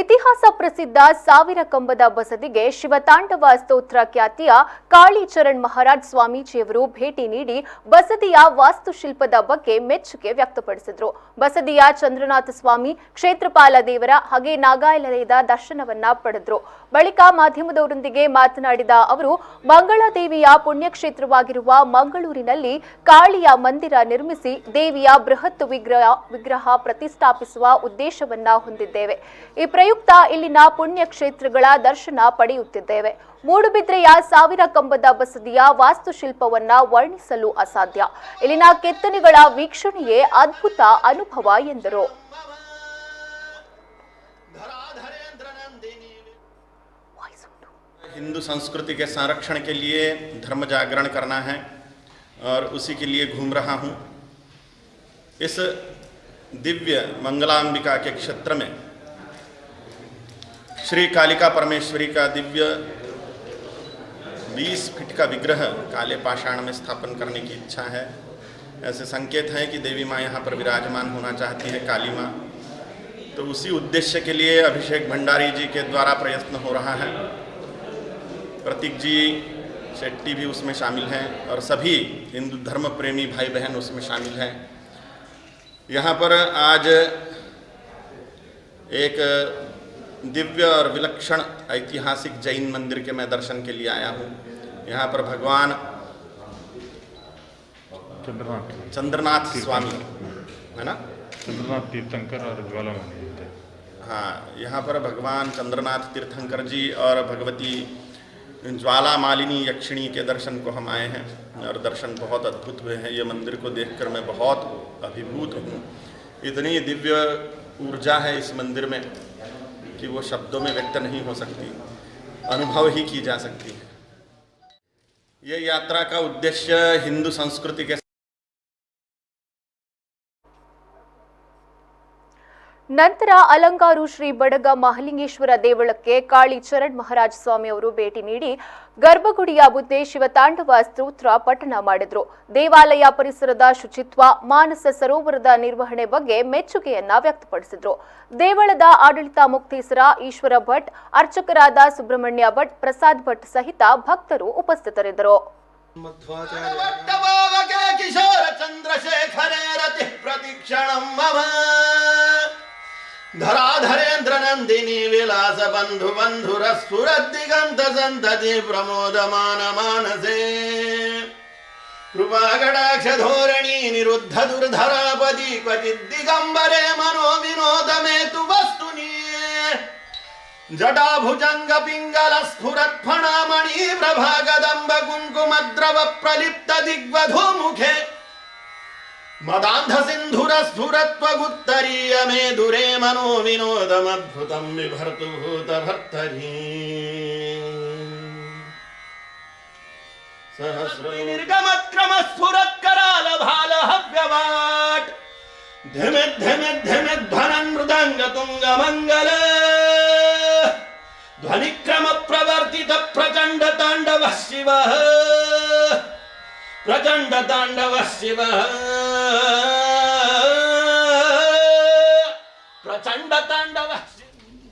ಇತಿಹಾಸ ಪ್ರಸಿದ್ಧ ಸಾವಿರ ಕಂಬದ ಬಸದಿಗೆ ಶಿವತಾಂಡವ ಸ್ತೋತ್ರ ಖ್ಯಾತಿಯ ಕಾಳಿ ಚರಣ್ ಮಹಾರಾಜ್ ಸ್ವಾಮೀಜಿಯವರು ಭೇಟಿ ನೀಡಿ ಬಸದಿಯ ವಾಸ್ತುಶಿಲ್ಪದ ಬಗ್ಗೆ ಮೆಚ್ಚುಗೆ ವ್ಯಕ್ತಪಡಿಸಿದರು. ಬಸದಿಯ ಚಂದ್ರನಾಥ ಸ್ವಾಮಿ, ಕ್ಷೇತ್ರಪಾಲ ದೇವರ ಹಾಗೆ ನಾಗಾಲಯದ ದರ್ಶನವನ್ನ ಪಡೆದರು. ಬಳಿಕ ಮಾಧ್ಯಮದವರೊಂದಿಗೆ ಮಾತನಾಡಿದ ಅವರು, ಮಂಗಳಾದೇವಿಯ ಪುಣ್ಯಕ್ಷೇತ್ರವಾಗಿರುವ ಮಂಗಳೂರಿನಲ್ಲಿ ಕಾಳಿಯ ಮಂದಿರ ನಿರ್ಮಿಸಿ ದೇವಿಯ ಬೃಹತ್ ವಿಗ್ರಹ ಪ್ರತಿಷ್ಠಾಪಿಸುವ ಉದ್ದೇಶವನ್ನ ಹೊಂದಿದ್ದೇವೆ. ಈ ಪ್ರಯುಕ್ತ ಇಲ್ಲಿನ ಪುಣ್ಯಕ್ಷೇತ್ರಗಳ ದರ್ಶನ ಪಡೆಯುತ್ತಿದ್ದೇವೆ. ಮೂಡುಬಿದ್ರೆಯ ಸಾವಿರ ಕಂಬದ ಬಸದಿಯ ವಾಸ್ತುಶಿಲ್ಪವನ್ನ ವರ್ಣಿಸಲು ಅಸಾಧ್ಯ. ಇಲ್ಲಿನ ಕೆತ್ತನೆಗಳ ವೀಕ್ಷಣೆಯೇ ಅದ್ಭುತ ಅನುಭವ ಎಂದರು. हिंदू संस्कृति के संरक्षण के लिए धर्म जागरण करना है और उसी के लिए घूम रहा हूँ। इस दिव्य मंगलांबिका के क्षेत्र में श्री कालिका परमेश्वरी का दिव्य 20 फीट का विग्रह काले पाषाण में स्थापन करने की इच्छा है। ऐसे संकेत हैं कि देवी माँ यहाँ पर विराजमान होना चाहती है, काली माँ। तो उसी उद्देश्य के लिए अभिषेक भंडारी जी के द्वारा प्रयत्न हो रहा है। प्रतीक जी शेट्टी भी उसमें शामिल हैं और सभी हिंदू धर्म प्रेमी भाई बहन उसमें शामिल हैं। यहाँ पर आज एक दिव्य और विलक्षण ऐतिहासिक जैन मंदिर के मैं दर्शन के लिए आया हूँ। यहाँ पर भगवान चंद्रनाथ स्वामी है ना, चंद्रनाथ तीर्थंकर और ज्वालामाली। हाँ, यहाँ पर भगवान चंद्रनाथ तीर्थंकर जी और भगवती ज्वाला मालिनी यक्षिणी के दर्शन को हम आए हैं और दर्शन बहुत अद्भुत हुए हैं। ये मंदिर को देखकर मैं बहुत अभिभूत हूँ। इतनी दिव्य ऊर्जा है इस मंदिर में कि वो शब्दों में व्यक्त नहीं हो सकती, अनुभव ही की जा सकती है। ये यात्रा का उद्देश्य हिंदू संस्कृति के ನಂತರ ಅಲಂಗಾರು ಶ್ರೀ ಬಡಗ ಮಹಲಿಂಗೇಶ್ವರ ದೇವಳಕ್ಕೆ ಕಾಳಿ ಚರಣ್ ಮಹಾರಾಜ್ ಸ್ವಾಮಿ ಅವರು ಭೇಟಿ ನೀಡಿ ಗರ್ಭಗುಡಿಯ ಮುಂದೆ ಶಿವತಾಂಡವ ಸ್ತೋತ್ರ ಪಠಣ ಮಾಡಿದರು. ದೇವಾಲಯ ಪರಿಸರದ ಶುಚಿತ್ವ, ಮಾನಸ ಸರೋವರದ ನಿರ್ವಹಣೆ ಬಗ್ಗೆ ಮೆಚ್ಚುಗೆಯನ್ನ ವ್ಯಕ್ತಪಡಿಸಿದರು. ದೇವಳದ ಆಡಳಿತ ಮುಕ್ತೇಸರ ಈಶ್ವರ ಭಟ್, ಅರ್ಚಕರಾದ ಸುಬ್ರಹ್ಮಣ್ಯ ಭಟ್, ಪ್ರಸಾದ್ ಭಟ್ ಸಹಿತ ಭಕ್ತರು ಉಪಸ್ಥಿತರಿದ್ದರು. धराधरेन्द्र नंदिनी विलास बंधु बंधुरस्फुरद्दिगंत संतति प्रमोदमान मानसे कृपाकटाक्ष धोरणी निरुद्ध दुर्धरापदी क्वचित् दिगंबरे मनो विनोद में तु वस्तुनि जटा भुजंग पिंगल स्फुरत् फणामणि प्रभा कदंब कुंकुमद्रव प्रलिप्त दिग्वधू मुखे मदांध सिंधुर स्फुरत्वगुत्तरीय मे दुरे मनो विनोदमद्भुतं विभर्तु भूत भर्तरी सहस्र निर्गमक्रम स्फुरत्कराल भाल हव्यवाट धिमित धिमित धिमित धनन् मृदंग तुंग मंगल ध्वनिक्रम प्रवर्तित प्रचंड तांडव शिव प्रचंड तांडव शिव प्रचंड तांडव